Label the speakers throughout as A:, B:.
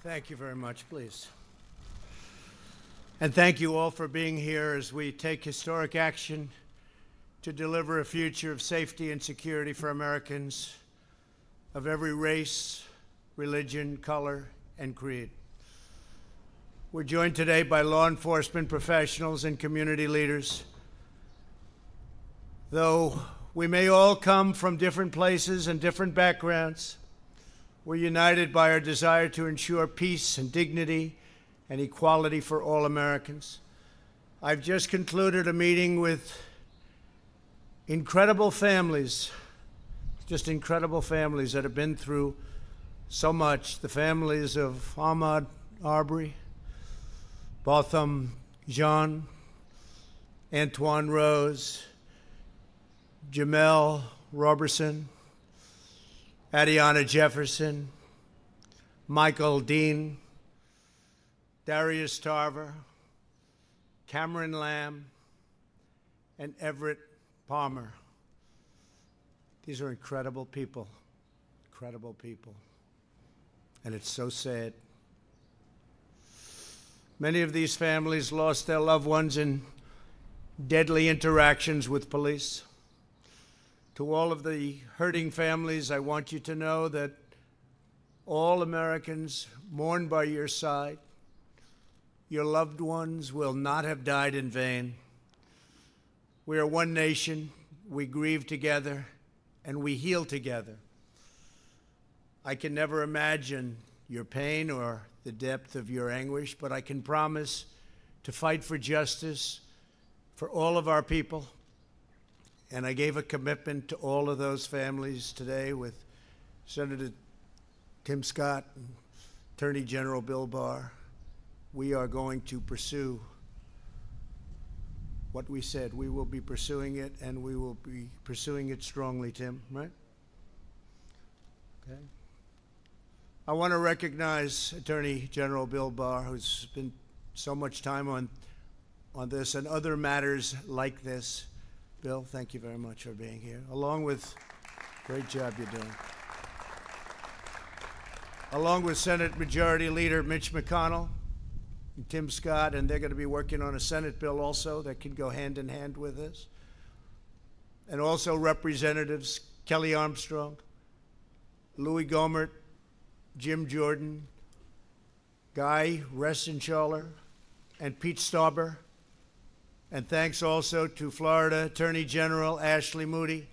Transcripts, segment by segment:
A: Thank you very much, please. And thank you all for being here as we take historic action to deliver a future of safety and security for Americans of every race, religion, color, and creed. We're joined today by law enforcement professionals and community leaders. Though we may all come from different places and different backgrounds, we're united by our desire to ensure peace and dignity and equality for all Americans. I've just concluded a meeting with incredible families, just incredible families that have been through so much. The families of Ahmaud Arbery, Botham Jean, Antoine Rose, Jamel Roberson, Adiana Jefferson, Michael Dean, Darius Tarver, Cameron Lamb, and Everett Palmer. These are incredible people, and it's so sad. Many of these families lost their loved ones in deadly interactions with police. To all of the hurting families, I want you to know that all Americans mourn by your side. Your loved ones will not have died in vain. We are one nation, we grieve together, and we heal together. I can never imagine your pain or the depth of your anguish, but I can promise to fight for justice for all of our people. And I gave a commitment to all of those families today with Senator Tim Scott and Attorney General Bill Barr. We are going to pursue what we said. We will be pursuing it, and we will be pursuing it strongly, Tim, right? Okay. I want to recognize Attorney General Bill Barr, who's spent so much time on this and other matters like this. Bill, thank you very much for being here, along with, great job you're doing, along with Senate Majority Leader Mitch McConnell and Tim Scott, and they're going to be working on a Senate bill also that can go hand in hand with this. And also Representatives Kelly Armstrong, Louis Gohmert, Jim Jordan, Guy Reschenthaler, and Pete Stauber. And thanks also to Florida Attorney General Ashley Moody,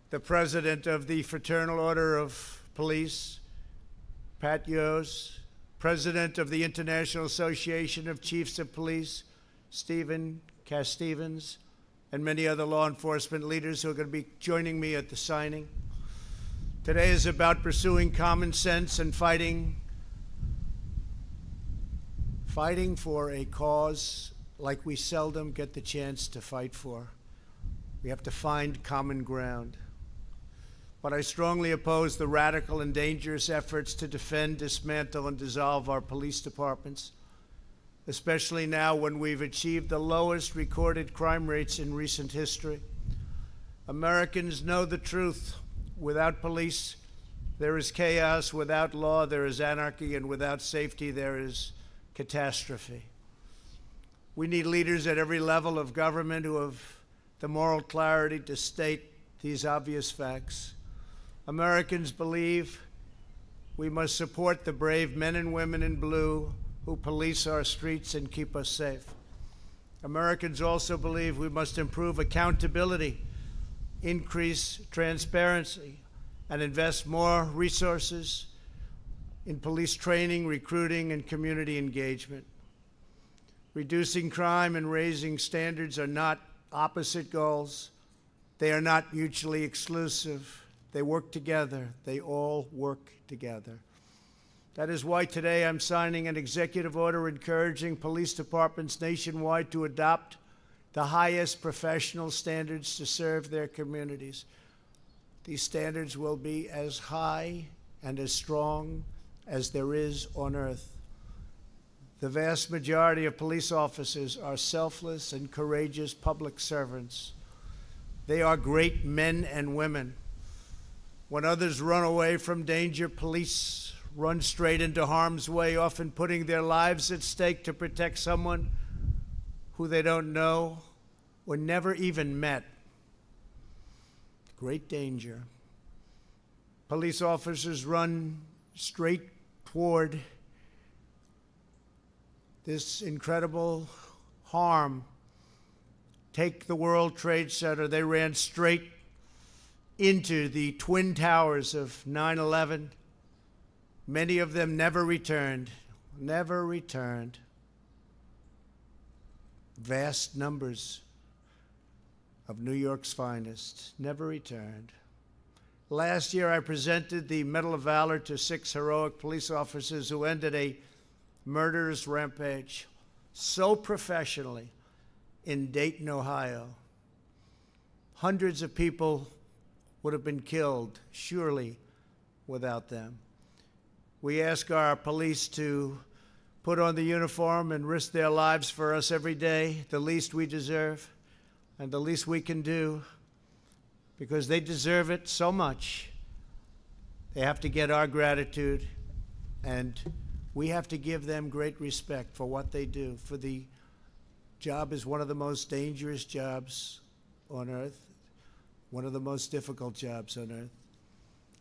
A: the President of the Fraternal Order of Police, Pat Yos, President of the International Association of Chiefs of Police, Stephen Cass-Stevens, and many other law enforcement leaders who are going to be joining me at the signing. Today is about pursuing common sense and fighting for a cause like we seldom get the chance to fight for. We have to find common ground. But I strongly oppose the radical and dangerous efforts to defend, dismantle, and dissolve our police departments, especially now when we've achieved the lowest recorded crime rates in recent history. Americans know the truth. Without police, there is chaos. Without law, there is anarchy. And without safety, there is catastrophe. We need leaders at every level of government who have the moral clarity to state these obvious facts. Americans believe we must support the brave men and women in blue who police our streets and keep us safe. Americans also believe we must improve accountability, increase transparency, and invest more resources in police training, recruiting, and community engagement. Reducing crime and raising standards are not opposite goals. They are not mutually exclusive. They work together. They all work together. That is why today I'm signing an executive order encouraging police departments nationwide to adopt the highest professional standards to serve their communities. These standards will be as high and as strong as there is on earth. The vast majority of police officers are selfless and courageous public servants. They are great men and women. When others run away from danger, police run straight into harm's way, often putting their lives at stake to protect someone who they don't know or never even met. Great danger. Police officers run straight toward this incredible harm. Take the World Trade Center. They ran straight into the Twin Towers of 9/11. Many of them never returned. Never returned. Vast numbers of New York's finest never returned. Last year, I presented the Medal of Valor to 6 heroic police officers who ended a murderous rampage so professionally in Dayton, Ohio. Hundreds of people would have been killed, surely, without them. We ask our police to put on the uniform and risk their lives for us every day, the least we deserve and the least we can do, because they deserve it so much. They have to get our gratitude, and we have to give them great respect for what they do. For the job is one of the most dangerous jobs on earth, one of the most difficult jobs on earth.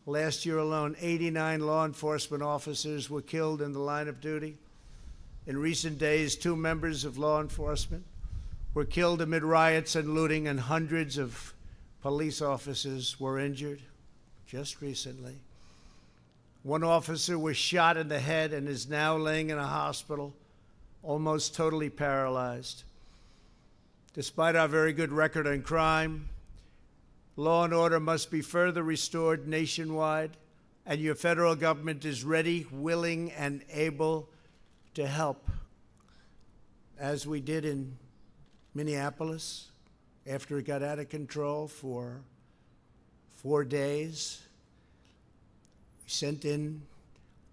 A: Last year alone, 89 law enforcement officers were killed in the line of duty. In recent days, 2 members of law enforcement were killed amid riots and looting, and hundreds of police officers were injured just recently. 1 officer was shot in the head and is now laying in a hospital, almost totally paralyzed. Despite our very good record on crime, law and order must be further restored nationwide, and your federal government is ready, willing, and able to help, as we did in Minneapolis after it got out of control for 4 days. We sent in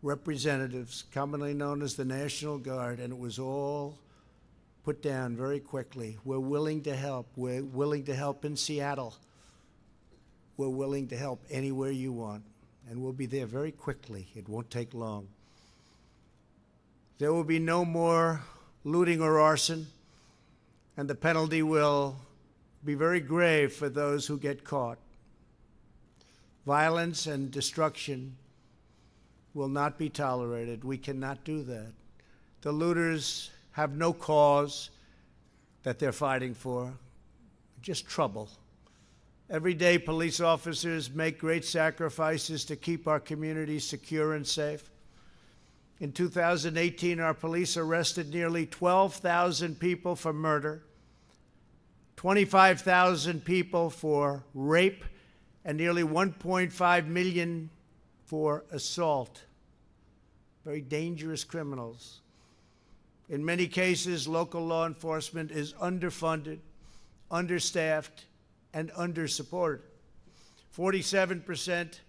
A: representatives, commonly known as the National Guard, and it was all put down very quickly. We're willing to help. We're willing to help in Seattle. We're willing to help anywhere you want, and we'll be there very quickly. It won't take long. There will be no more looting or arson, and the penalty will be very grave for those who get caught. Violence and destruction will not be tolerated. We cannot do that. The looters have no cause that they're fighting for, just trouble. Every day, police officers make great sacrifices to keep our communities secure and safe. In 2018, our police arrested nearly 12,000 people for murder, 25,000 people for rape, and nearly 1.5 million for assault. Very dangerous criminals. In many cases, local law enforcement is underfunded, understaffed, and under-supported. 47%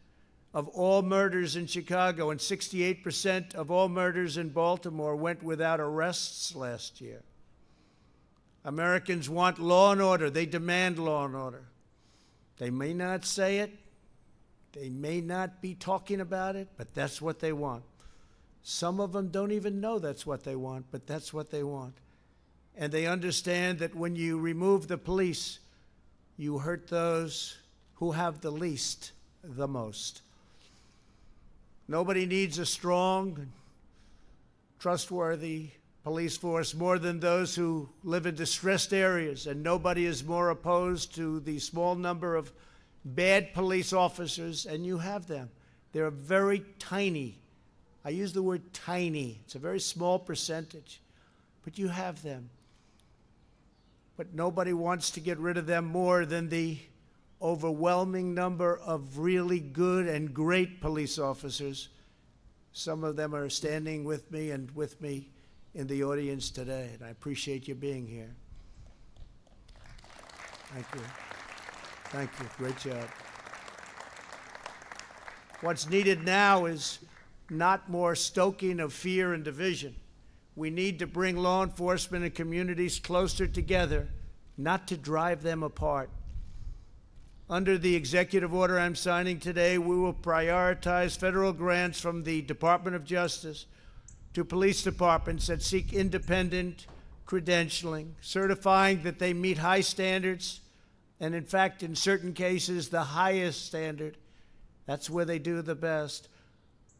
A: of all murders in Chicago and 68% of all murders in Baltimore went without arrests last year. Americans want law and order. They demand law and order. They may not say it. They may not be talking about it, but that's what they want. Some of them don't even know that's what they want, but that's what they want. And they understand that when you remove the police, you hurt those who have the least the most. Nobody needs a strong, trustworthy police force more than those who live in distressed areas, and nobody is more opposed to the small number of bad police officers, and you have them. They're very tiny. I use the word tiny. It's a very small percentage, but you have them. But nobody wants to get rid of them more than the overwhelming number of really good and great police officers. Some of them are standing with me and with me in the audience today, and I appreciate you being here. Thank you. Thank you. Great job. What's needed now is not more stoking of fear and division. We need to bring law enforcement and communities closer together, not to drive them apart. Under the executive order I'm signing today, we will prioritize federal grants from the Department of Justice to police departments that seek independent credentialing, certifying that they meet high standards, and in fact, in certain cases, the highest standard. That's where they do the best,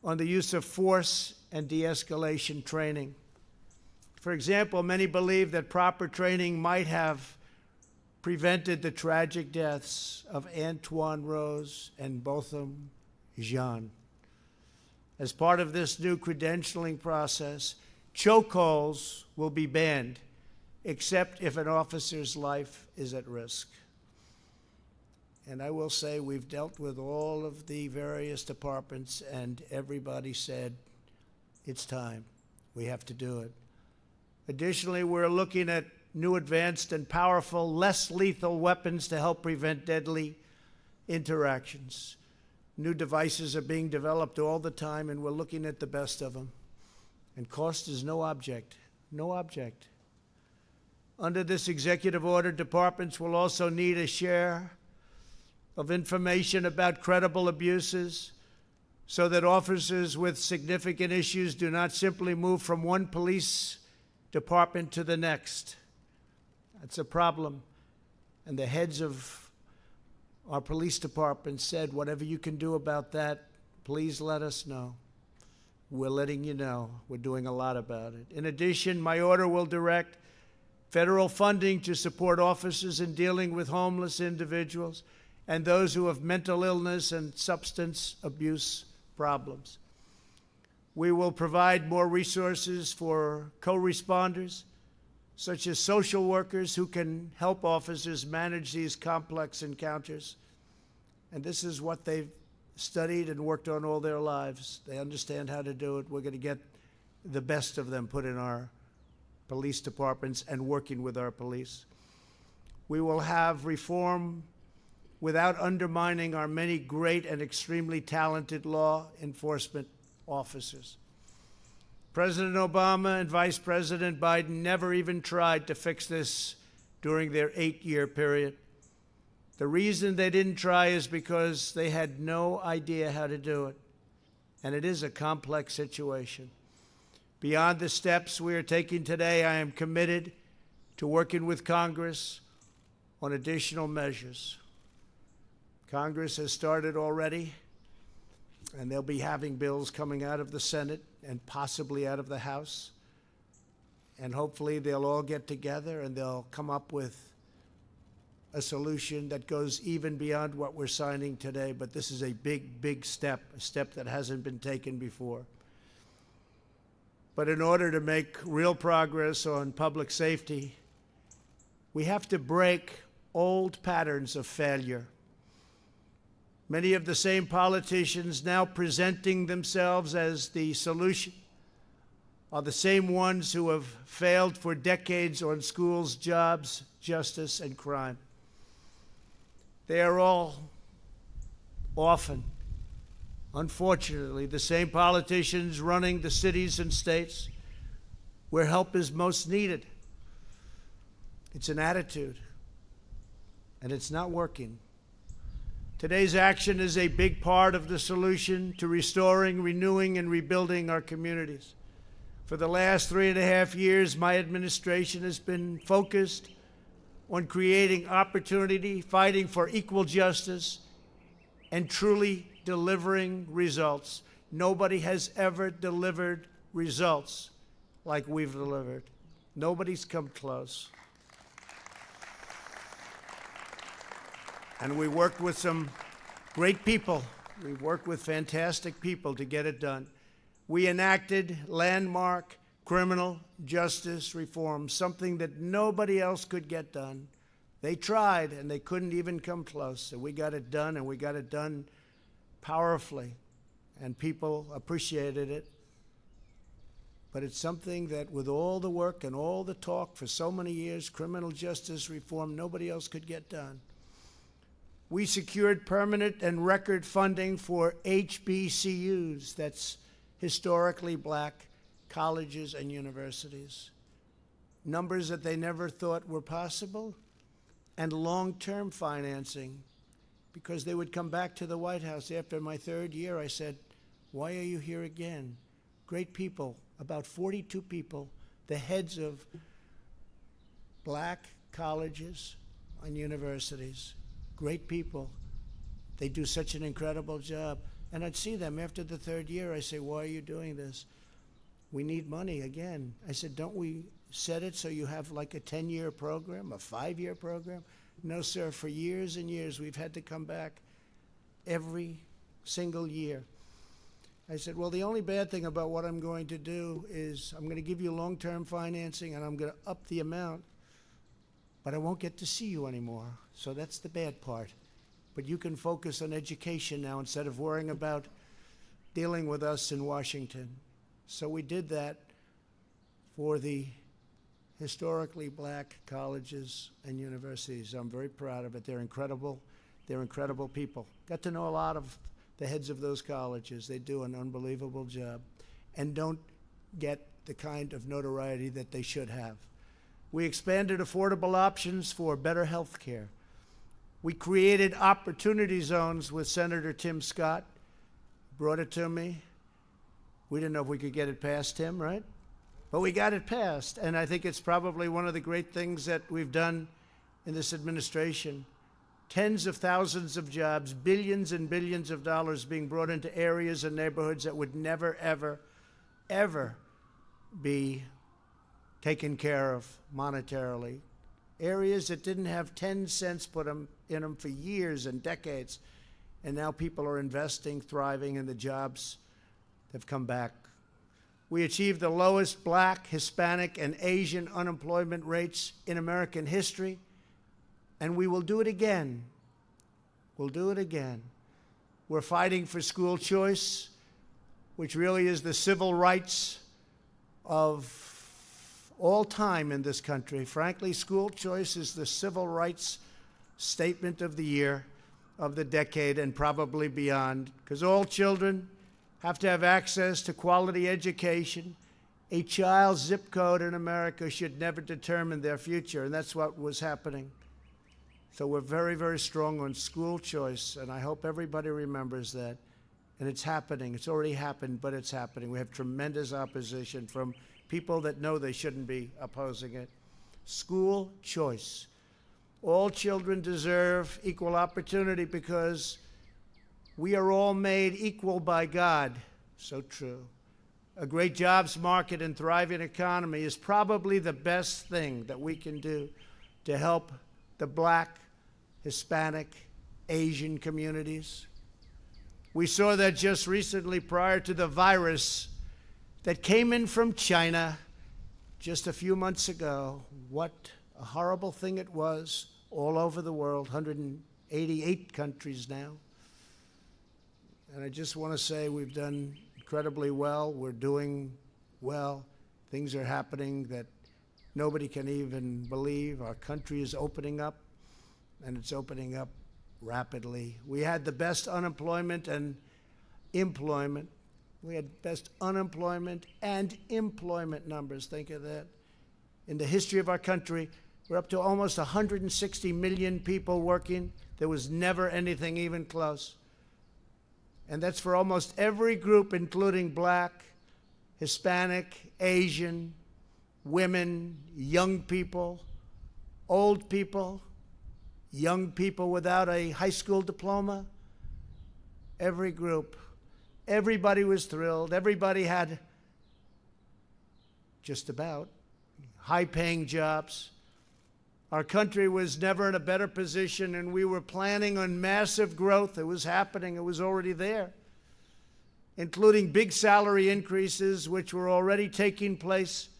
A: on the use of force and de-escalation training. For example, many believe that proper training might have prevented the tragic deaths of Antoine Rose and Botham Jean. As part of this new credentialing process, chokeholds will be banned, except if an officer's life is at risk. And I will say we've dealt with all of the various departments, and everybody said, it's time. We have to do it. Additionally, we're looking at new advanced and powerful, less lethal weapons to help prevent deadly interactions. New devices are being developed all the time, and we're looking at the best of them. And cost is no object, no object. Under this executive order, departments will also need a share of information about credible abuses so that officers with significant issues do not simply move from one police department to the next. That's a problem. And the heads of our police department said, whatever you can do about that, please let us know. We're letting you know. We're doing a lot about it. In addition, my order will direct federal funding to support officers in dealing with homeless individuals and those who have mental illness and substance abuse problems. We will provide more resources for co-responders, such as social workers who can help officers manage these complex encounters. And this is what they've studied and worked on all their lives. They understand how to do it. We're going to get the best of them put in our police departments and working with our police. We will have reform without undermining our many great and extremely talented law enforcement officers. President Obama and Vice President Biden never even tried to fix this during their 8-year period. The reason they didn't try is because they had no idea how to do it. And it is a complex situation. Beyond the steps we are taking today, I am committed to working with Congress on additional measures. Congress has started already, and they'll be having bills coming out of the Senate and possibly out of the House. And hopefully they'll all get together and they'll come up with a solution that goes even beyond what we're signing today. But this is a big, big step, a step that hasn't been taken before. But in order to make real progress on public safety, we have to break old patterns of failure. Many of the same politicians now presenting themselves as the solution are the same ones who have failed for decades on schools, jobs, justice, and crime. They are all often, unfortunately, the same politicians running the cities and states where help is most needed. It's an attitude, and it's not working. Today's action is a big part of the solution to restoring, renewing, and rebuilding our communities. For the last 3.5 years, my administration has been focused on creating opportunity, fighting for equal justice, and truly delivering results. Nobody has ever delivered results like we've delivered. Nobody's come close. And we worked with some great people. We worked with fantastic people to get it done. We enacted landmark criminal justice reform, something that nobody else could get done. They tried, and they couldn't even come close. So we got it done, and we got it done powerfully, and people appreciated it. But it's something that, with all the work and all the talk for so many years, criminal justice reform, nobody else could get done. We secured permanent and record funding for HBCUs, that's historically black colleges and universities, numbers that they never thought were possible, and long-term financing because they would come back to the White House after my third year. I said, why are you here again? Great people, about 42 people, the heads of black colleges and universities, great people. They do such an incredible job. And I'd see them after the third year. I say, why are you doing this? We need money again. I said, don't we set it so you have like a 10-year program, a 5-year program? No, sir, for years and years, we've had to come back every single year. I said, well, the only bad thing about what I'm going to do is I'm going to give you long-term financing and I'm going to up the amount, but I won't get to see you anymore. So that's the bad part. But you can focus on education now instead of worrying about dealing with us in Washington. So we did that for the historically black colleges and universities. I'm very proud of it. They're incredible. They're incredible people. Got to know a lot of the heads of those colleges. They do an unbelievable job and don't get the kind of notoriety that they should have. We expanded affordable options for better health care. We created opportunity zones with Senator Tim Scott. Brought it to me. We didn't know if we could get it past him, right? But we got it passed, and I think it's probably one of the great things that we've done in this administration. Tens of thousands of jobs, billions and billions of dollars being brought into areas and neighborhoods that would never, ever, ever be taken care of monetarily. Areas that didn't have 10 cents put in them for years and decades, and now people are investing, thriving, and the jobs have come back. We achieved the lowest black, Hispanic, and Asian unemployment rates in American history, and we will do it again. We'll do it again. We're fighting for school choice, which really is the civil rights of all time in this country. Frankly, school choice is the civil rights statement of the year, of the decade, and probably beyond, because all children have to have access to quality education. A child's zip code in America should never determine their future, and that's what was happening. So we're very, very strong on school choice, and I hope everybody remembers that. And it's happening. It's already happened, but it's happening. We have tremendous opposition from people that know they shouldn't be opposing it. School choice. All children deserve equal opportunity because we are all made equal by God. So true. A great jobs market and thriving economy is probably the best thing that we can do to help the black, Hispanic, Asian communities. We saw that just recently prior to the virus that came in from China just a few months ago. What a horrible thing it was all over the world, 188 countries now. And I just want to say we've done incredibly well. We're doing well. Things are happening that nobody can even believe. Our country is opening up, and it's opening up rapidly. We had the best unemployment and employment. We had best unemployment and employment numbers. Think of that. In the history of our country, we're up to almost 160 million people working. There was never anything even close. And that's for almost every group, including black, Hispanic, Asian, women, young people, old people, young people without a high school diploma. Every group. Everybody was thrilled. Everybody had just about high-paying jobs. Our country was never in a better position, and we were planning on massive growth. It was happening. It was already there, including big salary increases, which were already taking place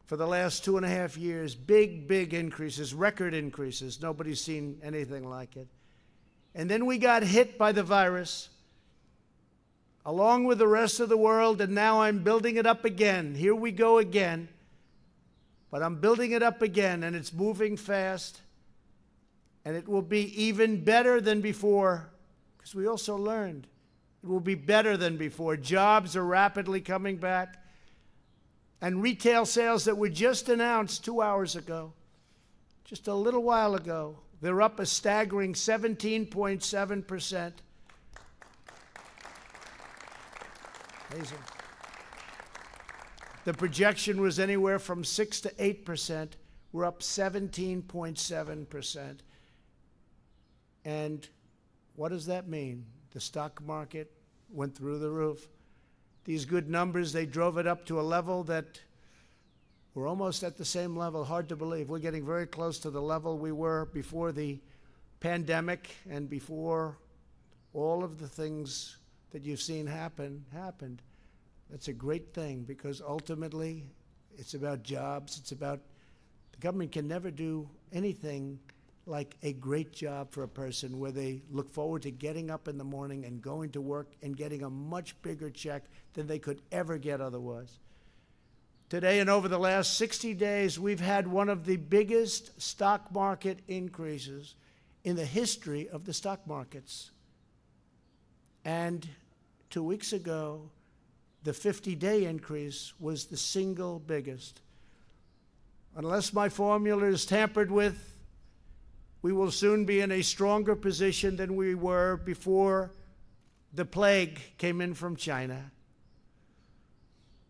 A: for the last 2.5 years. Big, big increases, record increases. Nobody's seen anything like it. And then we got hit by the virus, along with the rest of the world, and now I'm building it up again. Here we go again. But I'm building it up again, and it's moving fast, and it will be even better than before, because we also learned it will be better than before. Jobs are rapidly coming back, and retail sales that were just announced 2 hours ago, just a little while ago, They're up a staggering 17.7%. Amazing. The projection was anywhere from 6 to 8%. We're up 17.7%. And what does that mean? The stock market went through the roof. These good numbers, they drove it up to a level that we're almost at the same level. Hard to believe. We're getting very close to the level we were before the pandemic and before all of the things that you've seen happened. That's a great thing, because ultimately it's about jobs. It's about, the government can never do anything like a great job for a person where they look forward to getting up in the morning and going to work and getting a much bigger check than they could ever get otherwise. Today and over the last 60 days, we've had one of the biggest stock market increases in the history of the stock markets. And 2 weeks ago, the 50-day increase was the single biggest. Unless my formula is tampered with, we will soon be in a stronger position than we were before the plague came in from China.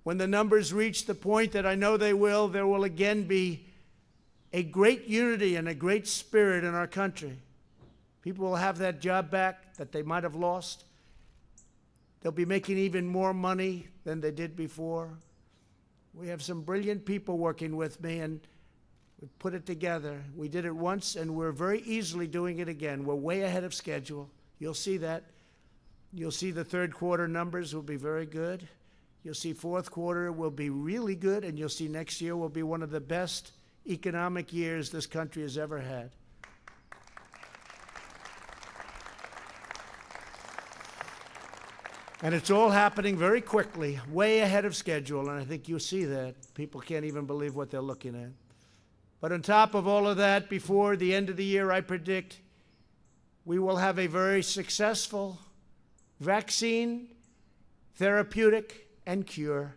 A: When the numbers reach the point that I know they will, there will again be a great unity and a great spirit in our country. People will have that job back that they might have lost. They'll be making even more money than they did before. We have some brilliant people working with me, and we put it together. We did it once, and we're very easily doing it again. We're way ahead of schedule. You'll see that. You'll see the third quarter numbers will be very good. You'll see fourth quarter will be really good, and you'll see next year will be one of the best economic years this country has ever had. And it's all happening very quickly, way ahead of schedule, and I think you'll see that. People can't even believe what they're looking at. But on top of all of that, before the end of the year, I predict we will have a very successful vaccine, therapeutic, and cure.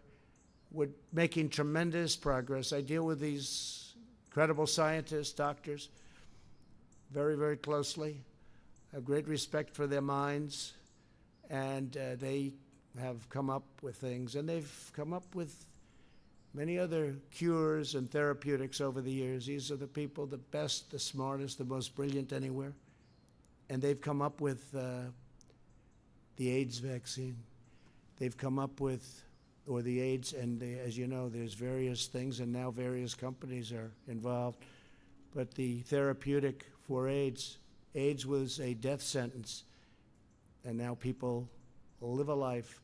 A: We're making tremendous progress. I deal with these incredible scientists, doctors, very, very closely. I have great respect for their minds. And they have come up with things, and they've come up with many other cures and therapeutics over the years. These are the people, the best, the smartest, the most brilliant anywhere. And they've come up with the AIDS vaccine. They've come up with, or the AIDS, and as you know, there's various things, and now various companies are involved. But the therapeutic for AIDS was a death sentence. And now people live a life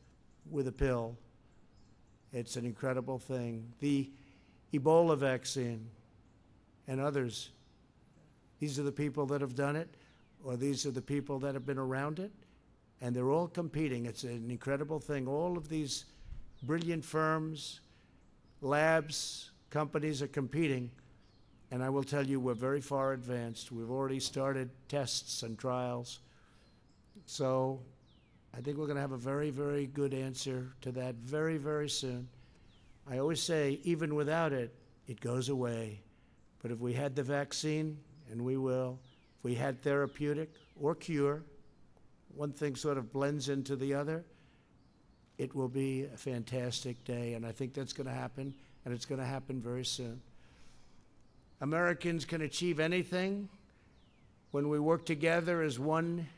A: with a pill. It's an incredible thing. The Ebola vaccine and others, these are the people that have done it, or these are the people that have been around it, and they're all competing. It's an incredible thing. All of these brilliant firms, labs, companies are competing, and I will tell you, we're very far advanced. We've already started tests and trials. So I think we're going to have a very, very good answer to that very, very soon. I always say, even without it, it goes away. But if we had the vaccine, and we will, if we had therapeutic or cure, one thing sort of blends into the other, it will be a fantastic day. And I think that's going to happen, and it's going to happen very soon. Americans can achieve anything when we work together as one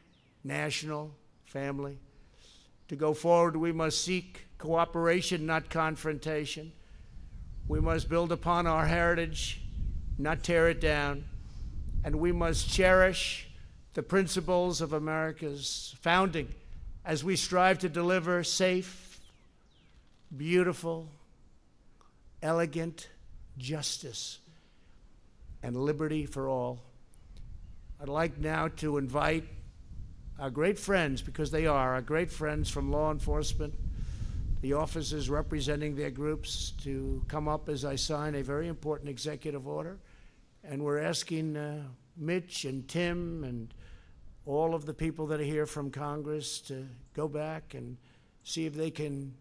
A: national family. To go forward, we must seek cooperation, not confrontation. We must build upon our heritage, not tear it down. And we must cherish the principles of America's founding as we strive to deliver safe, beautiful, elegant justice and liberty for all. I'd like now to invite our great friends, because they are our great friends from law enforcement, the officers representing their groups, to come up as I sign a very important executive order. And we're asking Mitch and Tim and all of the people that are here from Congress to go back and see if they can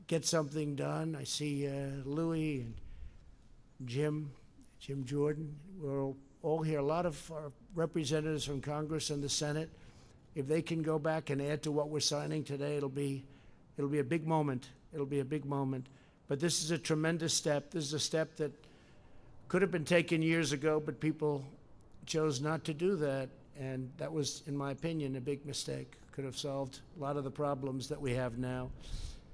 A: get something done. I see Louis and Jim Jordan. We're all here, a lot of our representatives from Congress and the Senate, if they can go back and add to what we're signing today, it'll be a big moment. It'll be a big moment. But this is a tremendous step. This is a step that could have been taken years ago, but people chose not to do that. And that was, in my opinion, a big mistake. Could have solved a lot of the problems that we have now.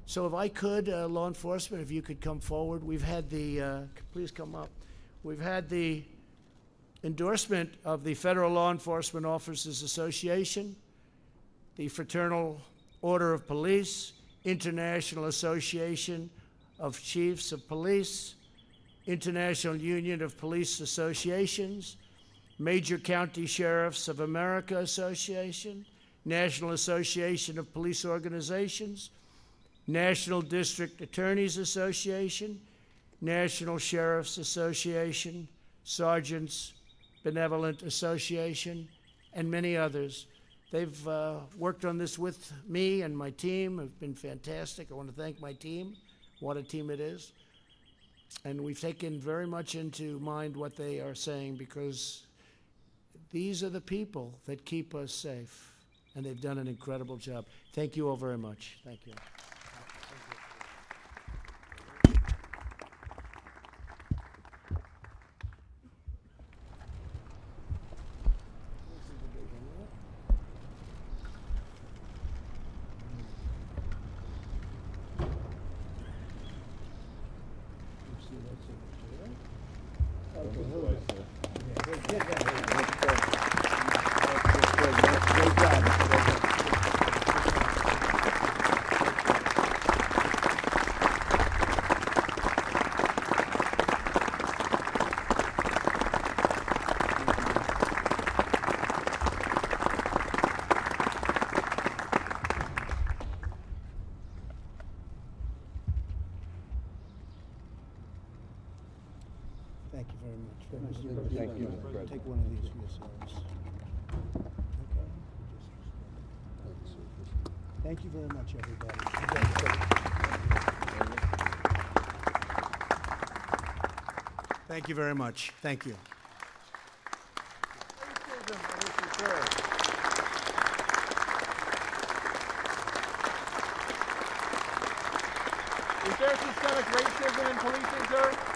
A: So if I could, law enforcement, if you could come forward. We've had the, please come up. We've had the endorsement of the Federal Law Enforcement Officers Association, the Fraternal Order of Police, International Association of Chiefs of Police, International Union of Police Associations, Major County Sheriffs of America Association, National Association of Police Organizations, National District Attorneys Association, National Sheriffs Association, Sergeants Benevolent Association, and many others. They've worked on this with me and my team. Have been fantastic. I want to thank my team. What a team it is. And we've taken very much into mind what they are saying, because these are the people that keep us safe, and they've done an incredible job. Thank you all very much. Thank you. Thank you very much.
B: Thank you.
A: Take one of these for yourselves. Okay. Thank you very much, everybody. Thank you very much. Thank you.
C: Is there systemic racism in policing, sir?